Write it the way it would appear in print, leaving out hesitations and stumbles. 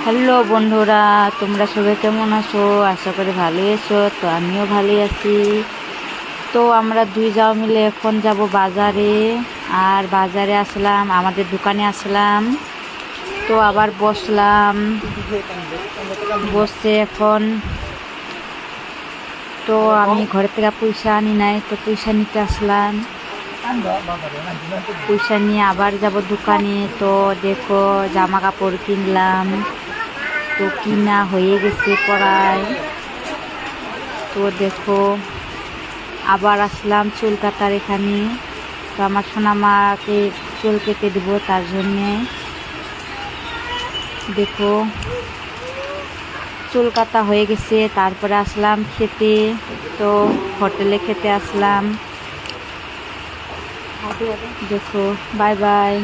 Hello বন্ধুরা, তোমরা সবাই কেমন আছো? আশা করি ভালোই আছো। তো আমিও ভালোই আছি। তো আমরা দুই যাও মিলে এখন যাব বাজারে। আর বাজারে আসলাম, আমাদের দোকানে আসলাম। তো আবার বসলাম, বসে এখন তো আমি ঘর থেকে পয়সা আনি নাই, তো পয়সা নিতে আসলাম। পয়সা নিয়ে আবার যাব দোকানে। তো দেখো জামা কাপড় কিনলাম, তো কিনা হয়ে গেছে প্রায়। তো দেখো আবার আসলাম চুল কাটার এখানে। তো আমার সোনামাকে চুল কেটে দেবো, তার জন্যে দেখো চুল কাটা হয়ে গেছে। তারপরে আসলাম খেতে, তো হোটেলে খেতে আসলাম। দেখো, বাই বাই।